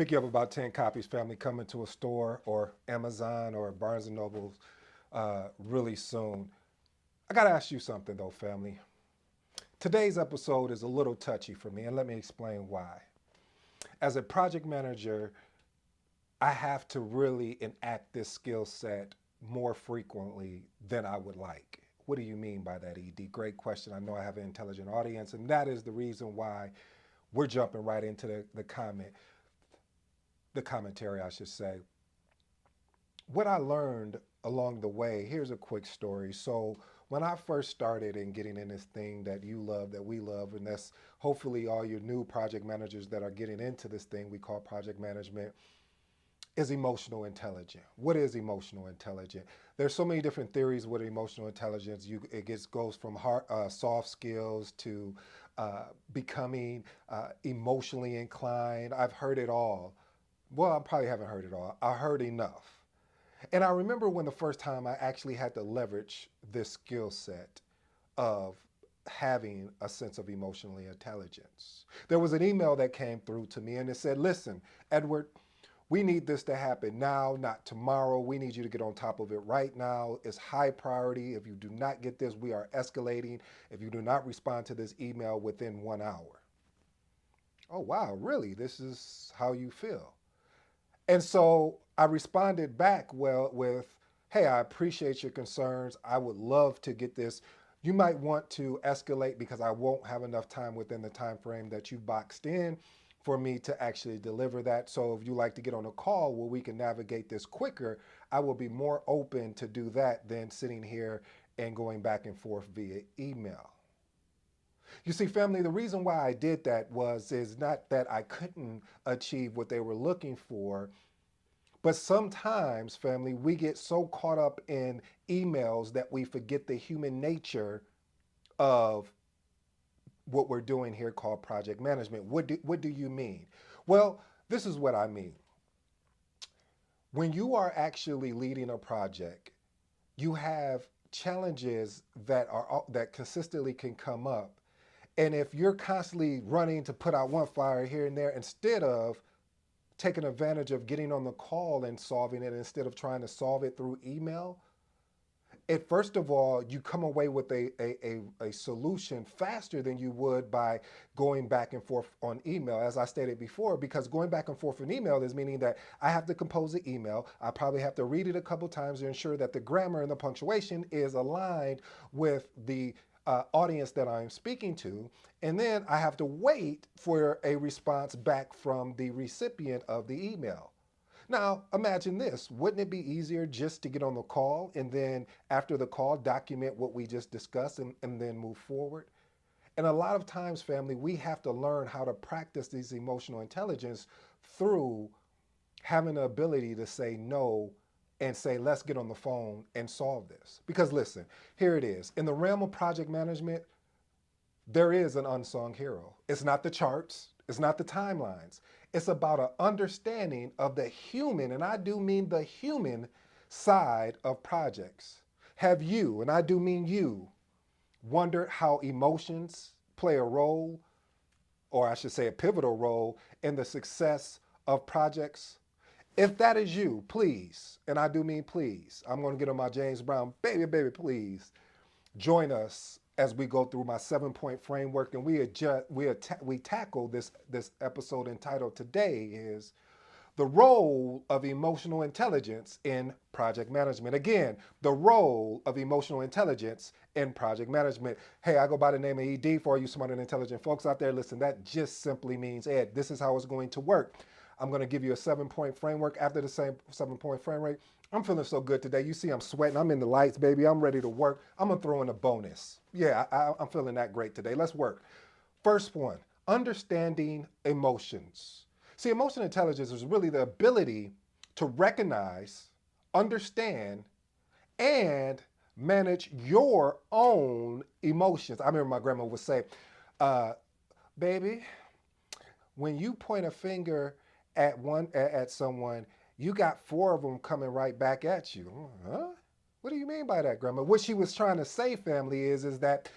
Pick you up about 10 copies, family, coming to a store or Amazon or Barnes& and Noble really soon. I got to ask you something, though, family. Today's episode is a little touchy for me, and let me explain why. As a project manager, I have to really enact this skill set more frequently than I would like. What do you mean by that, ED? Great question. I know I have an intelligent audience, and that is the reason why we're jumping right into the commentary, I should say. What I learned along the way, here's a quick story. So, when I first started in getting in this thing that you love, that we love, and that's hopefully all your new project managers that are getting into this thing we call project management, is emotional intelligence. What is emotional intelligence? There's so many different theories with emotional intelligence. Goes from soft skills to becoming emotionally inclined. I've heard it all. Well, I probably haven't heard it all. I heard enough. And I remember when the first time I actually had to leverage this skill set of having a sense of emotional intelligence. There was an email that came through to me and it said, listen, Edward, we need this to happen now, not tomorrow. We need you to get on top of it right now. It's high priority. If you do not get this, we are escalating. If you do not respond to this email within 1 hour. Oh, wow, really? This is how you feel? And so I responded back well with, hey, I appreciate your concerns. I would love to get this. You might want to escalate because I won't have enough time within the time frame that you boxed in for me to actually deliver that. So if you like to get on a call where we can navigate this quicker, I will be more open to do that than sitting here and going back and forth via email. You see, family, the reason why I did that is not that I couldn't achieve what they were looking for, but sometimes, family, we get so caught up in emails that we forget the human nature of what we're doing here called project management. What do you mean? Well, this is what I mean. When you are actually leading a project, you have challenges that consistently can come up. And if you're constantly running to put out one fire here and there instead of taking advantage of getting on the call and solving it instead of trying to solve it through email, it first of all, you come away with a solution faster than you would by going back and forth on email, as I stated before, because going back and forth on email is meaning that I have to compose the email. I probably have to read it a couple times to ensure that the grammar and the punctuation is aligned with the audience that I'm speaking to. And then I have to wait for a response back from the recipient of the email. Now, imagine this. Wouldn't it be easier just to get on the call and then after the call, document what we just discussed and then move forward? And a lot of times, family, we have to learn how to practice these emotional intelligence through having the ability to say no and say, let's get on the phone and solve this. Because listen, here it is. In the realm of project management, there is an unsung hero. It's not the charts, it's not the timelines. It's about an understanding of the human, and I do mean the human side of projects. Have you, and I do mean you, wondered how emotions play a role, or I should say a pivotal role, in the success of projects? If that is you, please, and I do mean please, I'm going to get on my James Brown, baby, please, join us as we go through my 7 point framework, and we tackle this episode entitled today is the role of emotional intelligence in project management. Again, the role of emotional intelligence in project management. Hey, I go by the name of ED. For all you smart and intelligent folks out there, listen, that just simply means Ed. This is how it's going to work. I'm going to give you a 7 point framework. After the same 7 point framework, I'm feeling so good today. You see, I'm sweating. I'm in the lights, baby. I'm ready to work. I'm going to throw in a bonus. Yeah, I'm feeling that great today. Let's work. First one, understanding emotions. See, emotional intelligence is really the ability to recognize, understand, and manage your own emotions. I remember my grandma would say, uh, baby, when you point a finger at someone, you got four of them coming right back at you. Huh? What do you mean by that, Grandma? What she was trying to say, family, is that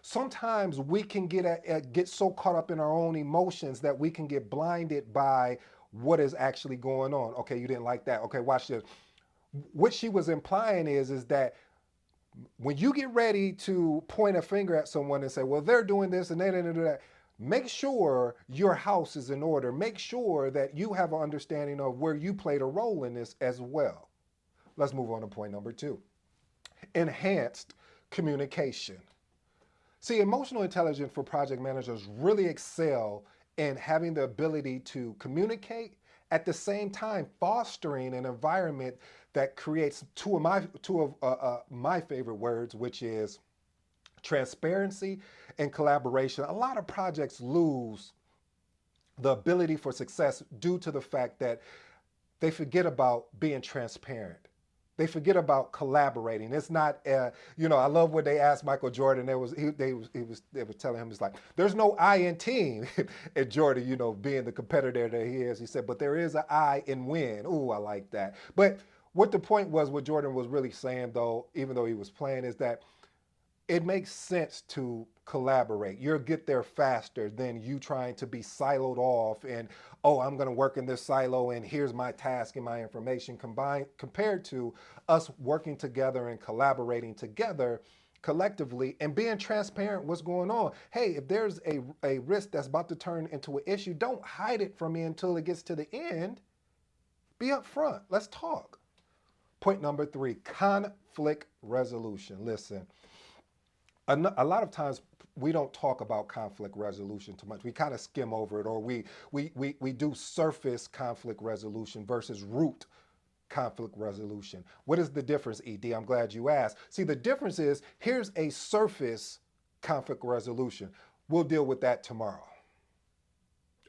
sometimes we can get so caught up in our own emotions that we can get blinded by what is actually going on. Okay, you didn't like that. Okay, watch this. What she was implying is that when you get ready to point a finger at someone and say, well, they're doing this and they didn't do that, make sure your house is in order. Make sure that you have an understanding of where you played a role in this as well. Let's move on to point number two: enhanced communication. See, emotional intelligence for project managers really excel in having the ability to communicate, at the same time fostering an environment that creates two of my favorite words, which is transparency and collaboration. A lot of projects lose the ability for success due to the fact that they forget about being transparent. They forget about collaborating. It's not, I love what they asked Michael Jordan. They was telling him, it's like, there's no I in team. And Jordan, being the competitor that he is, he said, but there is an I in win. Ooh, I like that. But what the point was, what Jordan was really saying, though, even though he was playing, is that it makes sense to collaborate. You'll get there faster than you trying to be siloed off and, oh, I'm going to work in this silo and here's my task and my information, combined compared to us working together and collaborating together collectively and being transparent what's going on. Hey, if there's a risk that's about to turn into an issue, don't hide it from me until it gets to the end. Be upfront. Let's talk. Point number three: conflict resolution. Listen, a lot of times we don't talk about conflict resolution too much. We kind of skim over it, or we do surface conflict resolution versus root conflict resolution. What is the difference, ED? I'm glad you asked. See, the difference is, here's a surface conflict resolution. We'll deal with that tomorrow.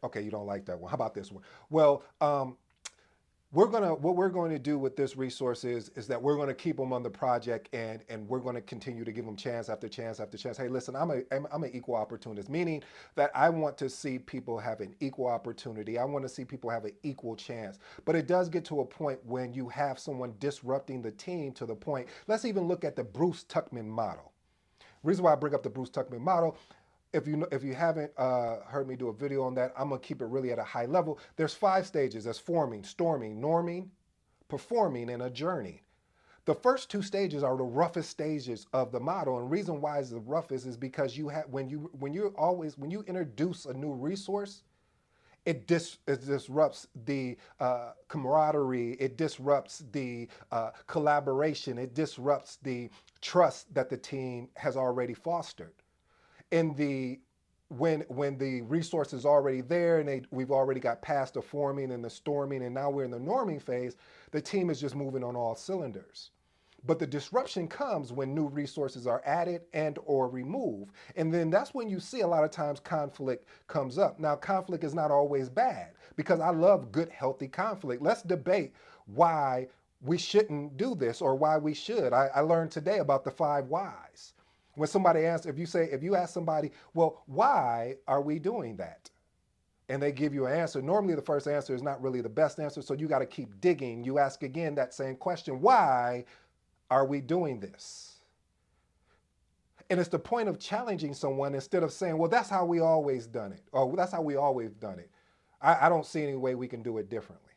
Okay, you don't like that one. How about this one? Well, what we're going to do with this resource is that we're going to keep them on the project, and we're going to continue to give them chance after chance after chance. Hey, listen, I'm an equal opportunist, meaning that I want to see people have an equal opportunity. I want to see people have an equal chance. But it does get to a point when you have someone disrupting the team to the point. Let's even look at the Bruce Tuckman model. Reason why I bring up the Bruce Tuckman model, if you haven't heard me do a video on that, I'm gonna keep it really at a high level. There's 5 stages: as forming, storming, norming, performing, and adjourning. The first 2 stages are the roughest stages of the model, and the reason why it's the roughest is because when you introduce a new resource, it disrupts the camaraderie, it disrupts the collaboration, it disrupts the trust that the team has already fostered. In the when the resource is already there and we've already got past the forming and the storming, and now we're in the norming phase, the team is just moving on all cylinders. But the disruption comes when new resources are added and or removed. And then that's when you see a lot of times conflict comes up. Now, conflict is not always bad, because I love good, healthy conflict. Let's debate why we shouldn't do this or why we should. I learned today about the 5 whys. When somebody asks, if you ask somebody, well, why are we doing that? And they give you an answer. Normally the first answer is not really the best answer, so you got to keep digging. You ask again that same question: why are we doing this? And it's the point of challenging someone instead of saying, well, that's how we always done it, or that's how we always done it. I don't see any way we can do it differently.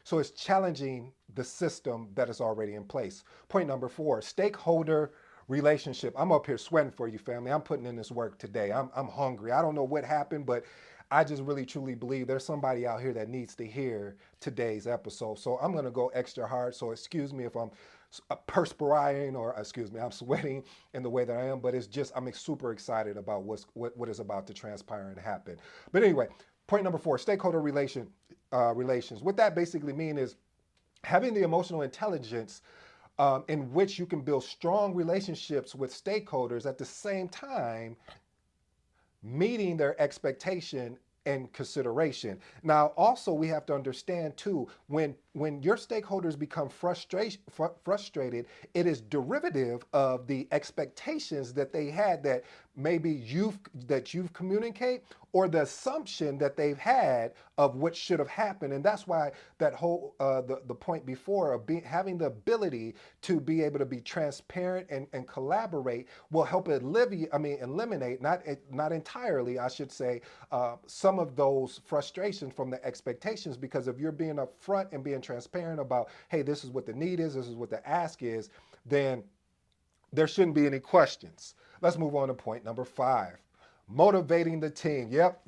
So it's challenging the system that is already in place. Point number 4: stakeholder relationship. I'm up here sweating for you, family. I'm putting in this work today. I'm hungry. I don't know what happened, but I just really truly believe there's somebody out here that needs to hear today's episode. So I'm going to go extra hard. So excuse me if I'm perspiring, or excuse me, I'm sweating in the way that I am, but it's just, I'm super excited about what is about to transpire and happen. But anyway, point number 4: stakeholder relations. What that basically means is having the emotional intelligence in which you can build strong relationships with stakeholders, at the same time meeting their expectation and consideration. Now, also, we have to understand too, when when your stakeholders become frustrated, it is derivative of the expectations that they had that maybe you've communicate, or the assumption that they've had of what should have happened. And that's why that whole the point before of having the ability to be able to be transparent and collaborate will help eliminate, not entirely, I should say, some of those frustrations from the expectations. Because if you're being upfront and being transparent about, hey, this is what the need is, this is what the ask is, then there shouldn't be any questions. Let's move on to point number 5. Motivating the team. Yep.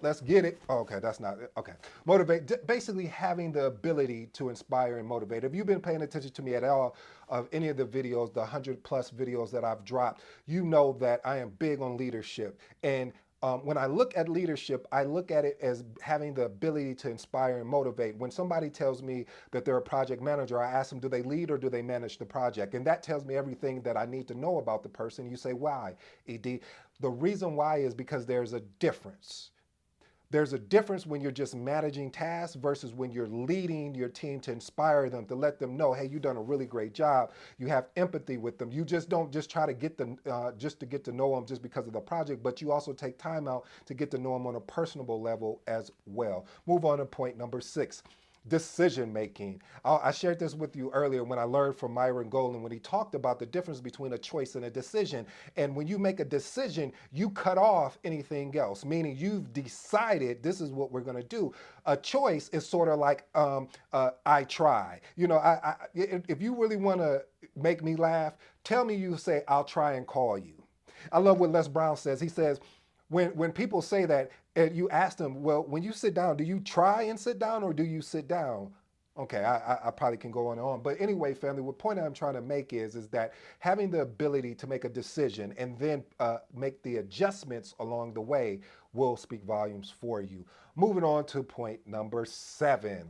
Let's get it. Okay, that's not it. Okay. Motivate. Basically, having the ability to inspire and motivate. If you've been paying attention to me at all of any of the videos, the 100+ videos that I've dropped, you know that I am big on leadership. And when I look at leadership, I look at it as having the ability to inspire and motivate. When somebody tells me that they're a project manager, I ask them, do they lead or do they manage the project? And that tells me everything that I need to know about the person. You say, why, ED? The reason why is because there's a difference. There's a difference when you're just managing tasks versus when you're leading your team to inspire them, to let them know, hey, you've done a really great job. You have empathy with them. You just don't just try to get them just to get to know them just because of the project, but you also take time out to get to know them on a personable level as well. Move on to point number 6. Decision making. I shared this with you earlier when I learned from Myron Golden when he talked about the difference between a choice and a decision. And when you make a decision, you cut off anything else, meaning you've decided this is what we're going to do. A choice is sort of like I try. You know, if you really want to make me laugh, tell me you say I'll try and call you. I love what Les Brown says. He says, when people say that, and you ask them, well, when you sit down, do you try and sit down or do you sit down? Okay, I probably can go on and on. But anyway, family, what point I'm trying to make is that having the ability to make a decision and then make the adjustments along the way will speak volumes for you. Moving on to point number 7.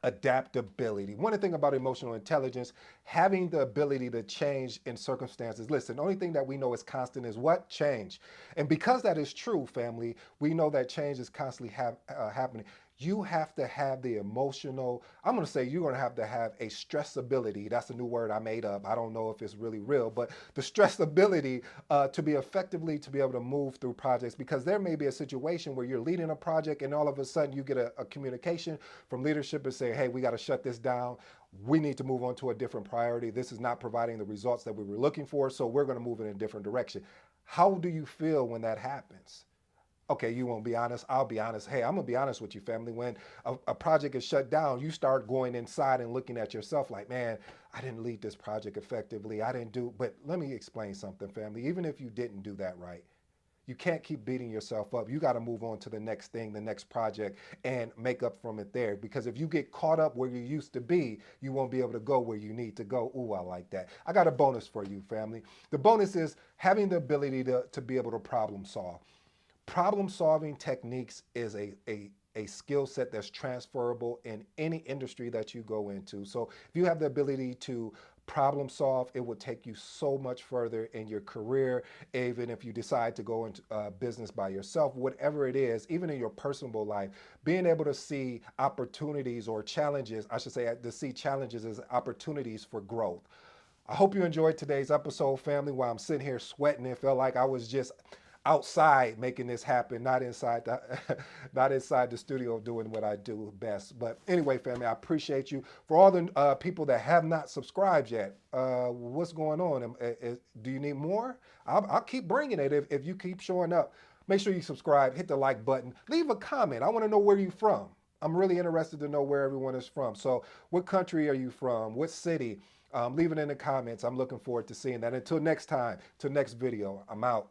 Adaptability. One thing about emotional intelligence, having the ability to change in circumstances. Listen, the only thing that we know is constant is what? Change. And because that is true, family, we know that change is constantly happening. You have to have the emotional, I'm going to say you're going to have a stressability. That's a new word I made up. I don't know if it's really real, but the stressability to be effectively to be able to move through projects, because there may be a situation where you're leading a project and all of a sudden you get a communication from leadership and say, hey, we got to shut this down. We need to move on to a different priority. This is not providing the results that we were looking for, so we're going to move in a different direction. How do you feel when that happens? Okay, you won't be honest. I'll be honest. Hey, I'm going to be honest with you, family. When a project is shut down, you start going inside and looking at yourself like, man, I didn't lead this project effectively. I didn't do, but let me explain something, family. Even if you didn't do that right, you can't keep beating yourself up. You got to move on to the next thing, the next project, and make up from it there. Because if you get caught up where you used to be, you won't be able to go where you need to go. Ooh, I like that. I got a bonus for you, family. The bonus is having the ability to be able to problem solve. Problem solving techniques is a skill set that's transferable in any industry that you go into. So if you have the ability to problem solve, it will take you so much further in your career, even if you decide to go into business by yourself, whatever it is, even in your personal life, being able to see opportunities or challenges, I should say, to see challenges as opportunities for growth. I hope you enjoyed today's episode, family, while I'm sitting here sweating. It felt like I was just outside making this happen, not inside the, not inside the studio doing what I do best. But anyway, family, I appreciate you. For all the people that have not subscribed yet, what's going on? Do you need more? I'll keep bringing it if you keep showing up. Make sure you subscribe, hit the like button, leave a comment. I want to know where you're from. I'm really interested to know where everyone is from. So what country are you from? What city? Leave it in the comments. I'm looking forward to seeing that. Until next time, till next video, I'm out.